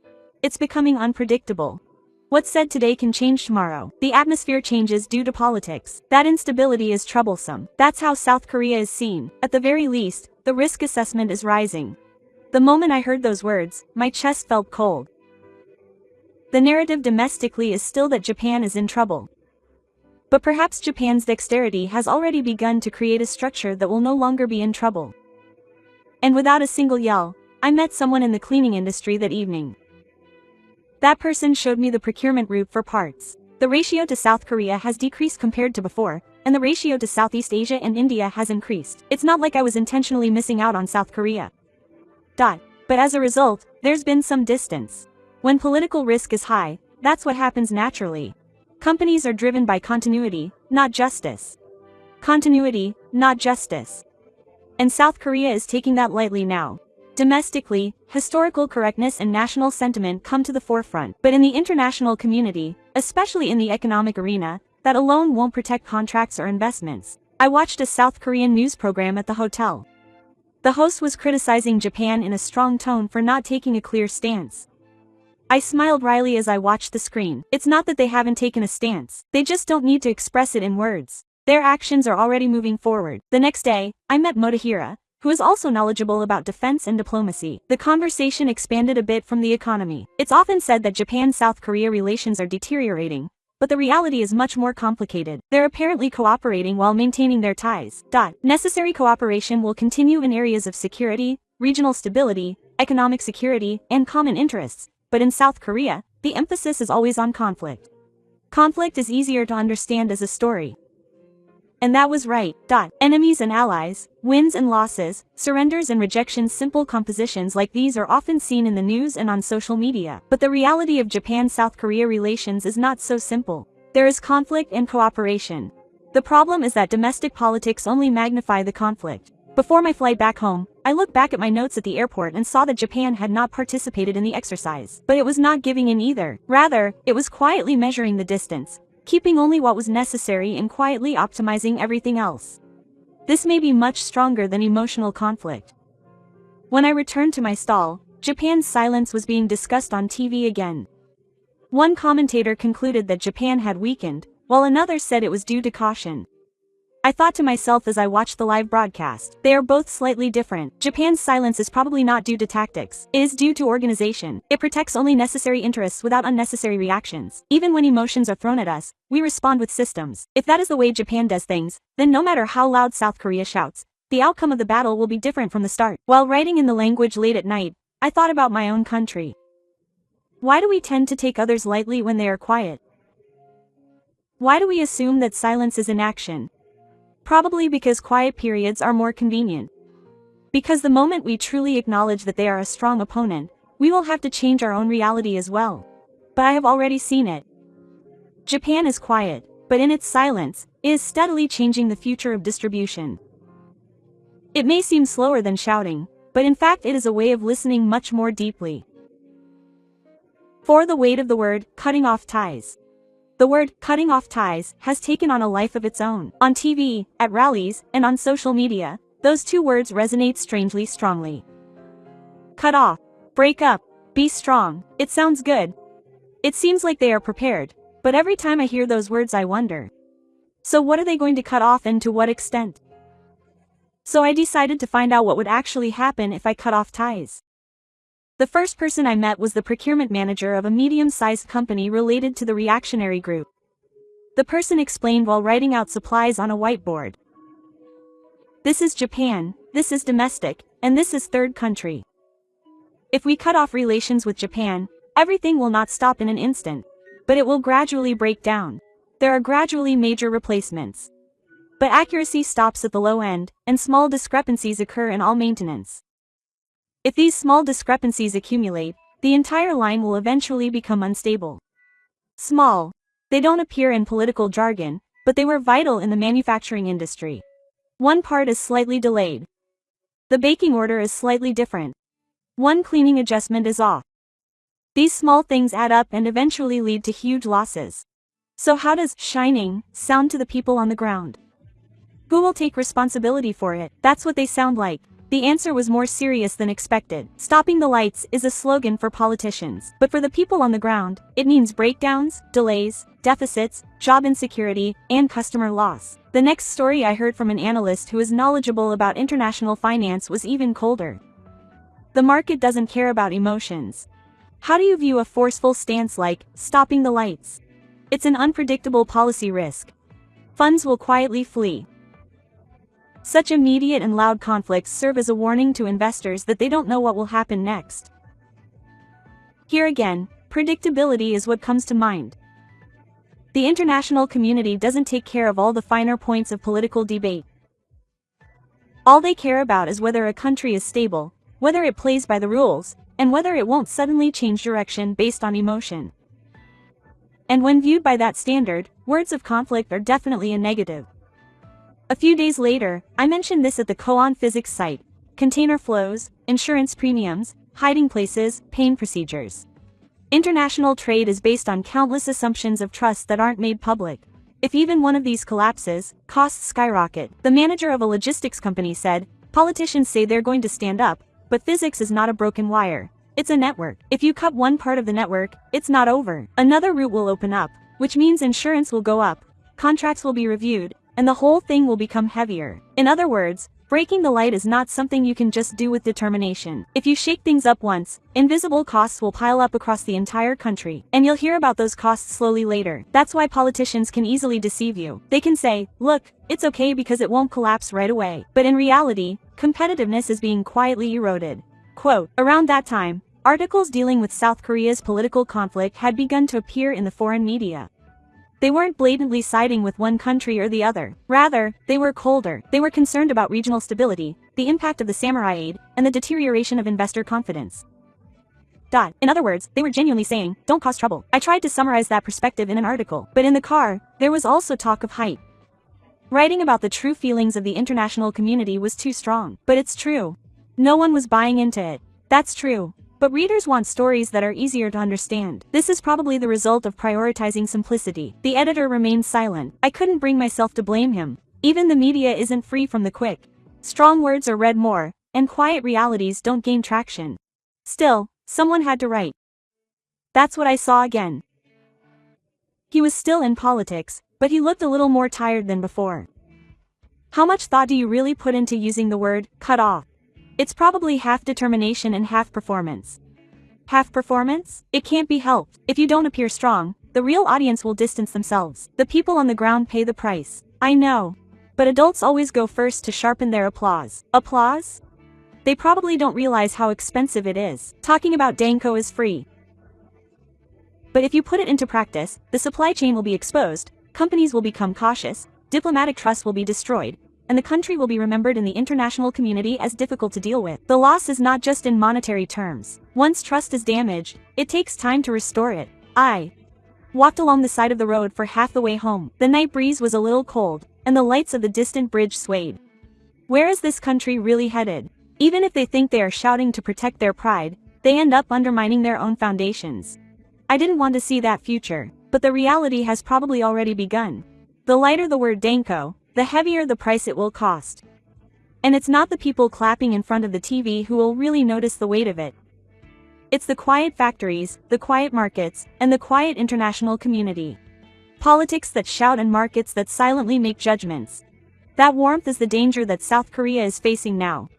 It's becoming unpredictable. What's said today can change tomorrow. The atmosphere changes due to politics. That instability is troublesome. That's how South Korea is seen. At the very least, the risk assessment is rising. The moment I heard those words, my chest felt cold. The narrative domestically is still that Japan is in trouble. But perhaps Japan's dexterity has already begun to create a structure that will no longer be in trouble. And without a single yell, I met someone in the cleaning industry that evening. That person showed me the procurement route for parts. The ratio to South Korea has decreased compared to before, and the ratio to Southeast Asia and India has increased. It's not like I was intentionally missing out on South Korea. But as a result, there's been some distance. When political risk is high, that's what happens naturally. Companies are driven by continuity, not justice. Continuity, not justice. And South Korea is taking that lightly now. Domestically, historical correctness and national sentiment come to the forefront, but in the international community, especially in the economic arena, that alone won't protect contracts or investments. I watched a South Korean news program at the hotel. The host was criticizing Japan in a strong tone for not taking a clear stance. I smiled wryly as I watched the screen. It's not that they haven't taken a stance, they just don't need to express it in words. Their actions are already moving forward. The next day, I met Motohira, who is also knowledgeable about defense and diplomacy. The conversation expanded a bit from the economy. It's often said that Japan-South Korea relations are deteriorating, but the reality is much more complicated. They're apparently cooperating while maintaining their ties. Necessary cooperation will continue in areas of security, regional stability, economic security, and common interests. But in South Korea, the emphasis is always on conflict. Conflict is easier to understand as a story. And that was right. Enemies and allies, wins and losses, surrenders and rejections. Simple compositions like these are often seen in the news and on social media. But the reality of Japan-South Korea relations is not so simple. There is conflict and cooperation. The problem is that domestic politics only magnify the conflict. Before my flight back home, I looked back at my notes at the airport and saw that Japan had not participated in the exercise. But it was not giving in either. Rather, it was quietly measuring the distance, keeping only what was necessary and quietly optimizing everything else. This may be much stronger than emotional conflict. When I returned to my stall, Japan's silence was being discussed on TV again. One commentator concluded that Japan had weakened, while another said it was due to caution. I thought to myself as I watched the live broadcast, they are both slightly different. Japan's silence is probably not due to tactics, it is due to organization. It protects only necessary interests without unnecessary reactions. Even when emotions are thrown at us, we respond with systems. If that is the way Japan does things, then no matter how loud South Korea shouts, the outcome of the battle will be different from the start. While writing in the language late at night, I thought about my own country. Why do we tend to take others lightly when they are quiet? Why do we assume that silence is inaction? Probably because quiet periods are more convenient. Because the moment we truly acknowledge that they are a strong opponent, we will have to change our own reality as well. But I have already seen it. Japan is quiet, but in its silence, it is steadily changing the future of distribution. It may seem slower than shouting, but in fact it is a way of listening much more deeply. For the weight of the word, cutting off ties. The word, cutting off ties, has taken on a life of its own. On TV, at rallies, and on social media, those two words resonate strangely strongly. Cut off, break up, be strong. It sounds good. It seems like they are prepared, but every time I hear those words I wonder. So what are they going to cut off and to what extent? So I decided to find out what would actually happen if I cut off ties. The first person I met was the procurement manager of a medium-sized company related to the reactionary group. The person explained while writing out supplies on a whiteboard. This is Japan, this is domestic, and this is third country. If we cut off relations with Japan, everything will not stop in an instant, but it will gradually break down. There are gradually major replacements. But accuracy stops at the low end, and small discrepancies occur in all maintenance. If these small discrepancies accumulate, the entire line will eventually become unstable. Small. They don't appear in political jargon, but they were vital in the manufacturing industry. One part is slightly delayed. The baking order is slightly different. One cleaning adjustment is off. These small things add up and eventually lead to huge losses. So how does shining sound to the people on the ground? Who will take responsibility for it? That's what they sound like. The answer was more serious than expected. Stopping the lights is a slogan for politicians, but for the people on the ground, it means breakdowns, delays, deficits, job insecurity, and customer loss. The next story I heard from an analyst who is knowledgeable about international finance was even colder. The market doesn't care about emotions. How do you view a forceful stance like stopping the lights? It's an unpredictable policy risk. Funds will quietly flee. Such immediate and loud conflicts serve as a warning to investors that they don't know what will happen next. Here again, predictability is what comes to mind. The international community doesn't take care of all the finer points of political debate. All they care about is whether a country is stable, whether it plays by the rules, and whether it won't suddenly change direction based on emotion. And when viewed by that standard, words of conflict are definitely a negative. A few days later, I mentioned this at the Koan physics site: container flows, insurance premiums, hiding places, pain procedures. International trade is based on countless assumptions of trust that aren't made public. If even one of these collapses, costs skyrocket. The manager of a logistics company said, "Politicians say they're going to stand up, but physics is not a broken wire. It's a network. If you cut one part of the network, it's not over. Another route will open up, which means insurance will go up, contracts will be reviewed, and the whole thing will become heavier." In other words, breaking the light is not something you can just do with determination. If you shake things up once, invisible costs will pile up across the entire country, and you'll hear about those costs slowly later. That's why politicians can easily deceive you. They can say, "Look, it's okay because it won't collapse right away." But in reality, competitiveness is being quietly eroded. Quote, around that time, articles dealing with South Korea's political conflict had begun to appear in the foreign media. They weren't blatantly siding with one country or the other. Rather, they were colder. They were concerned about regional stability, the impact of the samurai aid, and the deterioration of investor confidence. In other words, they were genuinely saying, "Don't cause trouble." I tried to summarize that perspective in an article, but in the car, there was also talk of hype. Writing about the true feelings of the international community was too strong. But it's true. No one was buying into it. That's true. But readers want stories that are easier to understand. This is probably the result of prioritizing simplicity. The editor remained silent. I couldn't bring myself to blame him. Even the media isn't free from the quick. Strong words are read more, and quiet realities don't gain traction. Still, someone had to write. That's what I saw again. He was still in politics, but he looked a little more tired than before. How much thought do you really put into using the word cut off? It's probably half determination and half performance. Half performance? It can't be helped. If you don't appear strong, the real audience will distance themselves. The people on the ground pay the price. I know. But adults always go first to sharpen their applause. Applause? They probably don't realize how expensive it is. Talking about Danko is free. But if you put it into practice, the supply chain will be exposed, companies will become cautious, diplomatic trust will be destroyed, and the country will be remembered in the international community as difficult to deal with. The loss is not just in monetary terms. Once trust is damaged, it takes time to restore it. I walked along the side of the road for half the way home. The night breeze was a little cold, and the lights of the distant bridge swayed. Where is this country really headed? Even if they think they are shouting to protect their pride, they end up undermining their own foundations. I didn't want to see that future, but the reality has probably already begun. The lighter the word Danko, the heavier the price it will cost. And it's not the people clapping in front of the TV who will really notice the weight of it. It's the quiet factories, the quiet markets, and the quiet international community. Politics that shout and markets that silently make judgments. That warmth is the danger that South Korea is facing now.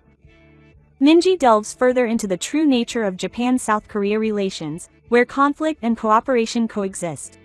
Minji delves further into the true nature of Japan-South Korea relations, where conflict and cooperation coexist.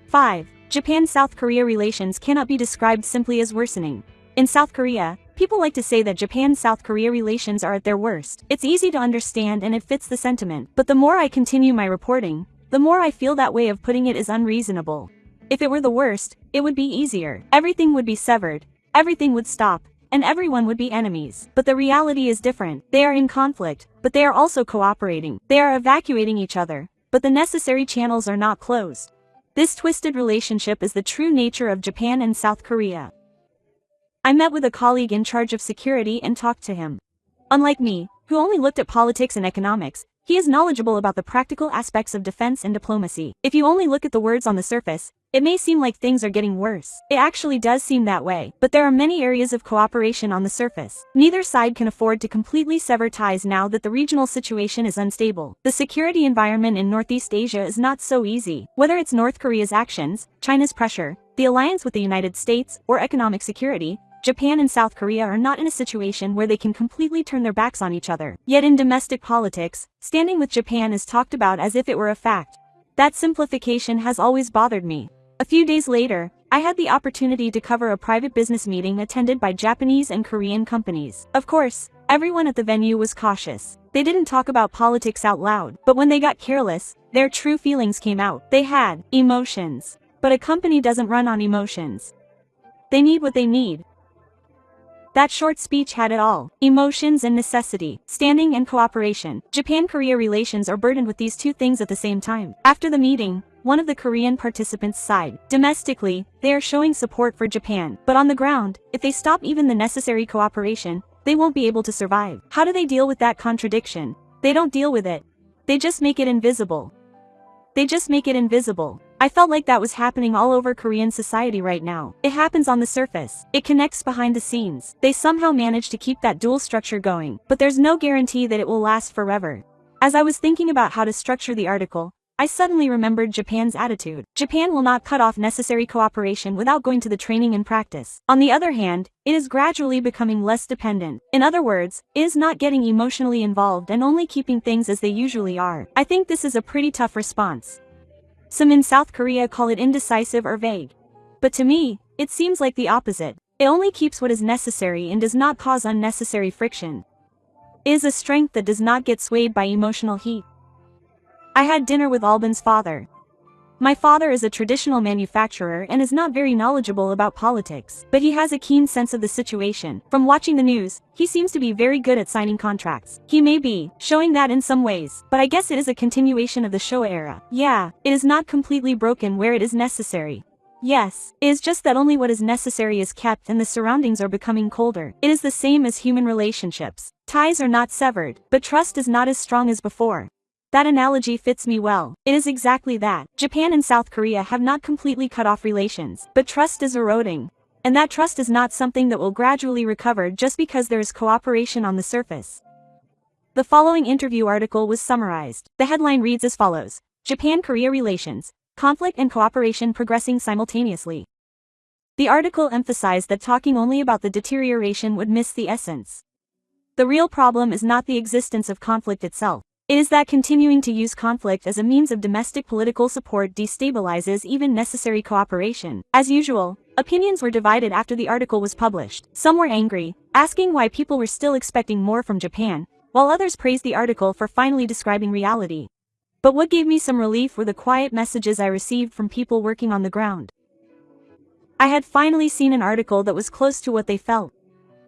5. Japan-South Korea relations cannot be described simply as worsening. In South Korea, people like to say that Japan-South Korea relations are at their worst. It's easy to understand and it fits the sentiment. But the more I continue my reporting, the more I feel that way of putting it is unreasonable. If it were the worst, it would be easier. Everything would be severed, everything would stop, and everyone would be enemies. But the reality is different. They are in conflict, but they are also cooperating. They are evacuating each other, but the necessary channels are not closed. This twisted relationship is the true nature of Japan and South Korea. I met with a colleague in charge of security and talked to him. Unlike me, who only looked at politics and economics, He is knowledgeable about the practical aspects of defense and diplomacy. If you only look at the words on the surface, it may seem like things are getting worse. It actually does seem that way, but there are many areas of cooperation on the surface. Neither side can afford to completely sever ties now that the regional situation is unstable. The security environment in Northeast Asia is not so easy. Whether it's North Korea's actions, China's pressure, the alliance with the United States, or economic security, Japan and South Korea are not in a situation where they can completely turn their backs on each other. Yet in domestic politics, standing with Japan is talked about as if it were a fact. That simplification has always bothered me. A few days later, I had the opportunity to cover a private business meeting attended by Japanese and Korean companies. Of course, everyone at the venue was cautious. They didn't talk about politics out loud, but when they got careless, their true feelings came out. They had emotions. But a company doesn't run on emotions. They need what they need. That short speech had it all. Emotions and necessity, standing and cooperation. Japan-Korea relations are burdened with these two things at the same time. After the meeting, one of the Korean participants sighed. Domestically, they are showing support for Japan, but on the ground, if they stop even the necessary cooperation, they won't be able to survive. How do they deal with that contradiction? They don't deal with it. They just make it invisible. They just make it invisible. I felt like that was happening all over Korean society right now. It happens on the surface. It connects behind the scenes. They somehow manage to keep that dual structure going, but there's no guarantee that it will last forever. As I was thinking about how to structure the article, I suddenly remembered Japan's attitude. Japan will not cut off necessary cooperation without going to the training and practice. On the other hand, it is gradually becoming less dependent. In other words, it is not getting emotionally involved and only keeping things as they usually are. I think this is a pretty tough response. Some in South Korea call it indecisive or vague. But to me, it seems like the opposite. It only keeps what is necessary and does not cause unnecessary friction. It is a strength that does not get swayed by emotional heat. I had dinner with Albin's father. My father is a traditional manufacturer and is not very knowledgeable about politics, but he has a keen sense of the situation. From watching the news, he seems to be very good at signing contracts. He may be showing that in some ways, but I guess it is a continuation of the Showa era. Yeah, it is not completely broken where it is necessary. Yes, it is just that only what is necessary is kept and the surroundings are becoming colder. It is the same as human relationships. Ties are not severed, but trust is not as strong as before. That analogy fits me well. It is exactly that. Japan and South Korea have not completely cut off relations, but trust is eroding. And that trust is not something that will gradually recover just because there is cooperation on the surface. The following interview article was summarized. The headline reads as follows: Japan-Korea relations, conflict and cooperation progressing simultaneously. The article emphasized that talking only about the deterioration would miss the essence. The real problem is not the existence of conflict itself. It is that continuing to use conflict as a means of domestic political support destabilizes even necessary cooperation. As usual, opinions were divided after the article was published. Some were angry, asking why people were still expecting more from Japan, while others praised the article for finally describing reality. But what gave me some relief were the quiet messages I received from people working on the ground. I had finally seen an article that was close to what they felt.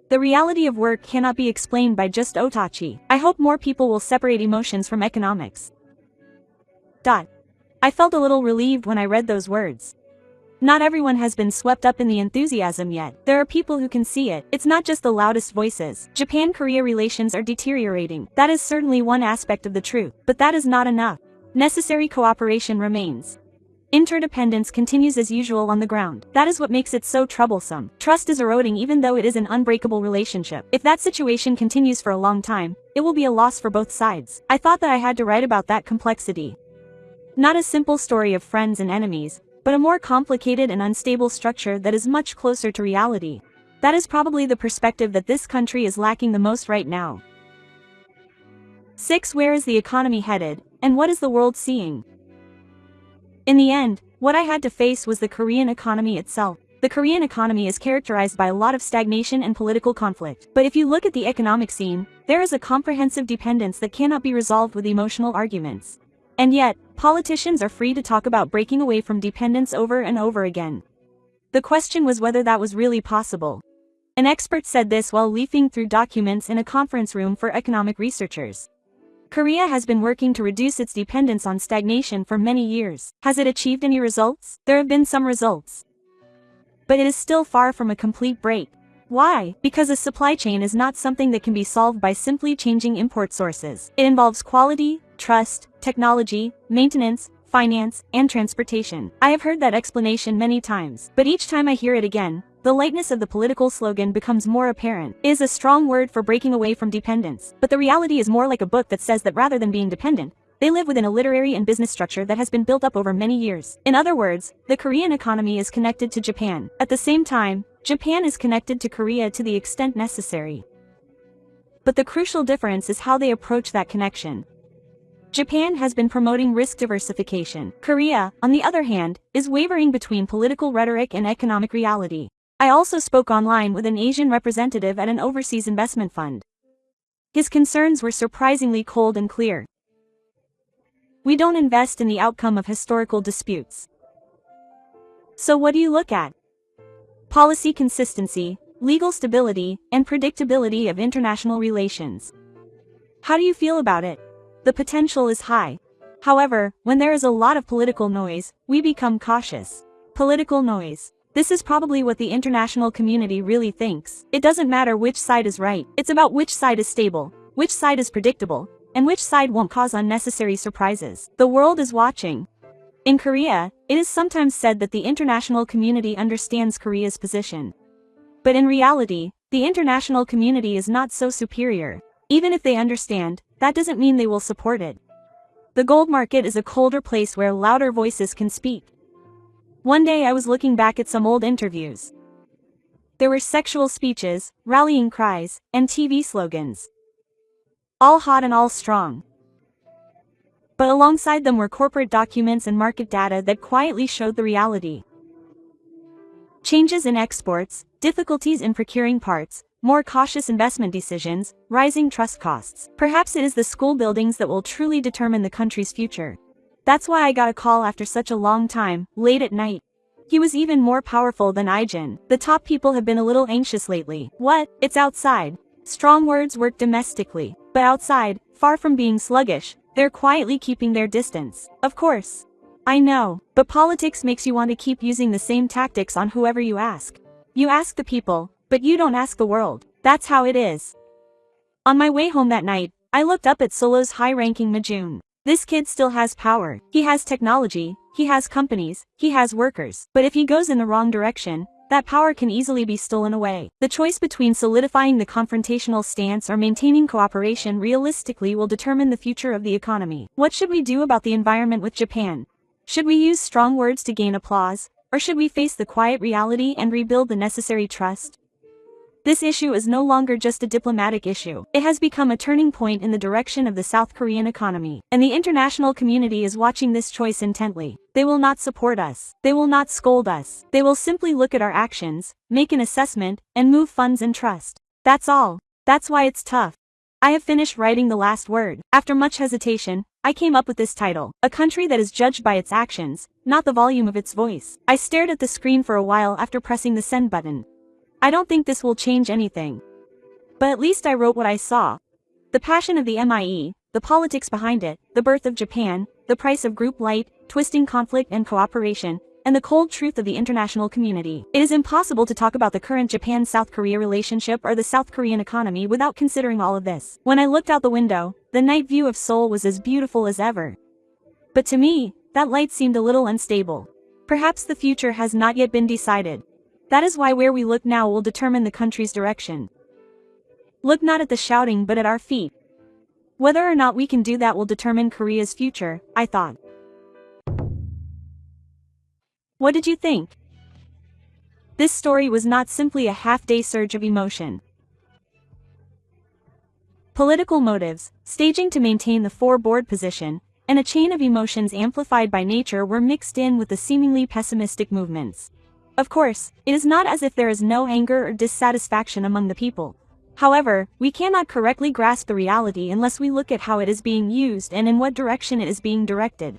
The reality of work cannot be explained by just otachi. I hope more people will separate emotions from economics. I felt a little relieved when I read those words. Not everyone has been swept up in the enthusiasm yet. There are people who can see it. It's not just the loudest voices. Japan-Korea relations are deteriorating. That is certainly one aspect of the truth, but that is not enough. Necessary cooperation remains. Interdependence continues as usual on the ground. That is what makes it so troublesome. Trust is eroding even though it is an unbreakable relationship. If that situation continues for a long time, it will be a loss for both sides. I thought that I had to write about that complexity. Not a simple story of friends and enemies, but a more complicated and unstable structure that is much closer to reality. That is probably the perspective that this country is lacking the most right now. 6. Where is the economy headed, and what is the world seeing? In the end, what I had to face was the Korean economy itself. The Korean economy is characterized by a lot of stagnation and political conflict. But if you look at the economic scene, there is a comprehensive dependence that cannot be resolved with emotional arguments. And yet, politicians are free to talk about breaking away from dependence over and over again. The question was whether that was really possible. An expert said this while leafing through documents in a conference room for economic researchers. Korea has been working to reduce its dependence on stagnation for many years. Has it achieved any results? There have been some results. But it is still far from a complete break. Why? Because a supply chain is not something that can be solved by simply changing import sources. It involves quality, trust, technology, maintenance, finance, and transportation. I have heard that explanation many times, but each time I hear it again, the lightness of the political slogan becomes more apparent. It is a strong word for breaking away from dependence, but the reality is more like a book that says that rather than being dependent, they live within a literary and business structure that has been built up over many years. In other words, the Korean economy is connected to Japan. At the same time, Japan is connected to Korea to the extent necessary. But the crucial difference is how they approach that connection. Japan has been promoting risk diversification. Korea, on the other hand, is wavering between political rhetoric and economic reality. I also spoke online with an Asian representative at an overseas investment fund. His concerns were surprisingly cold and clear. We don't invest in the outcome of historical disputes. So what do you look at? Policy consistency, legal stability, and predictability of international relations. How do you feel about it? The potential is high. However, when there is a lot of political noise, we become cautious. Political noise. This is probably what the international community really thinks. It doesn't matter which side is right. It's about which side is stable, which side is predictable, and which side won't cause unnecessary surprises. The world is watching. In Korea, it is sometimes said that the international community understands Korea's position. But in reality, the international community is not so superior. Even if they understand, that doesn't mean they will support it. The gold market is a colder place where louder voices can speak. One day I was looking back at some old interviews. There were sexual speeches, rallying cries, and TV slogans. All hot and all strong. But alongside them were corporate documents and market data that quietly showed the reality. Changes in exports, difficulties in procuring parts, more cautious investment decisions, rising trust costs. Perhaps it is the school buildings that will truly determine the country's future. That's why I got a call after such a long time, late at night. He was even more powerful than Ijin. The top people have been a little anxious lately. What? It's outside. Strong words work domestically. But outside, far from being sluggish, they're quietly keeping their distance. Of course. I know. But politics makes you want to keep using the same tactics on whoever you ask. You ask the people, but you don't ask the world. That's how it is. On my way home that night, I looked up at Seoul's high-ranking Majun. This kid still has power. He has technology, he has companies, he has workers. But if he goes in the wrong direction, that power can easily be stolen away. The choice between solidifying the confrontational stance or maintaining cooperation realistically will determine the future of the economy. What should we do about the environment with Japan? Should we use strong words to gain applause, or should we face the quiet reality and rebuild the necessary trust? This issue is no longer just a diplomatic issue. It has become a turning point in the direction of the South Korean economy. And the international community is watching this choice intently. They will not support us. They will not scold us. They will simply look at our actions, make an assessment, and move funds and trust. That's all. That's why it's tough. I have finished writing the last word. After much hesitation, I came up with this title. A country that is judged by its actions, not the volume of its voice. I stared at the screen for a while after pressing the send button. I don't think this will change anything. But at least I wrote what I saw. The passion of the MIE, the politics behind it, the birth of Japan, the price of group light, twisting conflict and cooperation, and the cold truth of the international community. It is impossible to talk about the current Japan-South Korea relationship or the South Korean economy without considering all of this. When I looked out the window, the night view of Seoul was as beautiful as ever. But to me, that light seemed a little unstable. Perhaps the future has not yet been decided. That is why where we look now will determine the country's direction. Look not at the shouting but at our feet. Whether or not we can do that will determine Korea's future, I thought. What did you think? This story was not simply a half-day surge of emotion. Political motives, staging to maintain the four-board position, and a chain of emotions amplified by nature were mixed in with the seemingly pessimistic movements. Of course, it is not as if there is no anger or dissatisfaction among the people. However, we cannot correctly grasp the reality unless we look at how it is being used and in what direction it is being directed.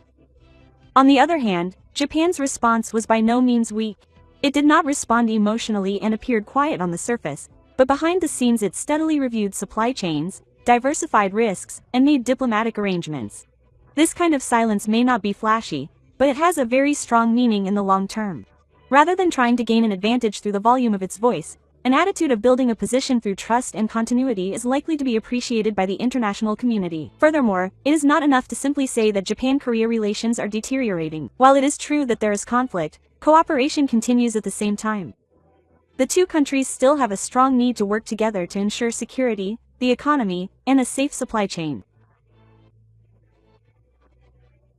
On the other hand, Japan's response was by no means weak. It did not respond emotionally and appeared quiet on the surface, but behind the scenes it steadily reviewed supply chains, diversified risks, and made diplomatic arrangements. This kind of silence may not be flashy, but it has a very strong meaning in the long term. Rather than trying to gain an advantage through the volume of its voice, An attitude of building a position through trust and continuity is likely to be appreciated by the international community. Furthermore, it is not enough to simply say that Japan-Korea relations are deteriorating. While it is true that there is conflict, cooperation continues at the same time. The two countries still have a strong need to work together to ensure security, the economy, and a safe supply chain.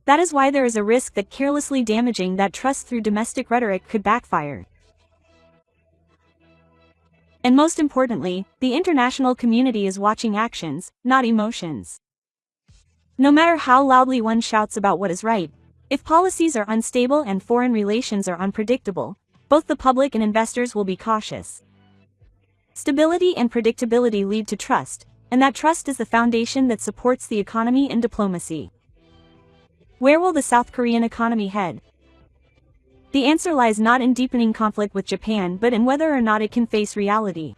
That is why there is a risk that carelessly damaging that trust through domestic rhetoric could backfire. And most importantly, the international community is watching actions, not emotions. No matter how loudly one shouts about what is right, if policies are unstable and foreign relations are unpredictable, both the public and investors will be cautious. Stability and predictability lead to trust, and that trust is the foundation that supports the economy and diplomacy. Where will the South Korean economy head? The answer lies not in deepening conflict with Japan but in whether or not it can face reality.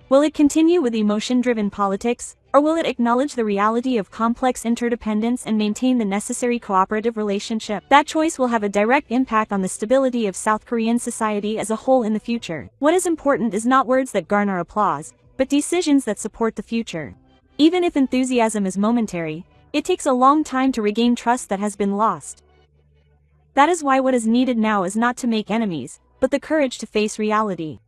Will it continue with emotion-driven politics, or will it acknowledge the reality of complex interdependence and maintain the necessary cooperative relationship? That choice will have a direct impact on the stability of South Korean society as a whole in the future. What is important is not words that garner applause, but decisions that support the future. Even if enthusiasm is momentary, it takes a long time to regain trust that has been lost. That is why what is needed now is not to make enemies, but the courage to face reality.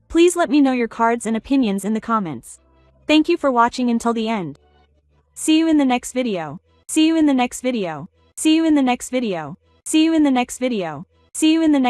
Please let me know your cards and opinions in the comments. Thank you for watching until the end. See you in the next video. See you in the next video. See you in the next video. See you in the next video. See you in the next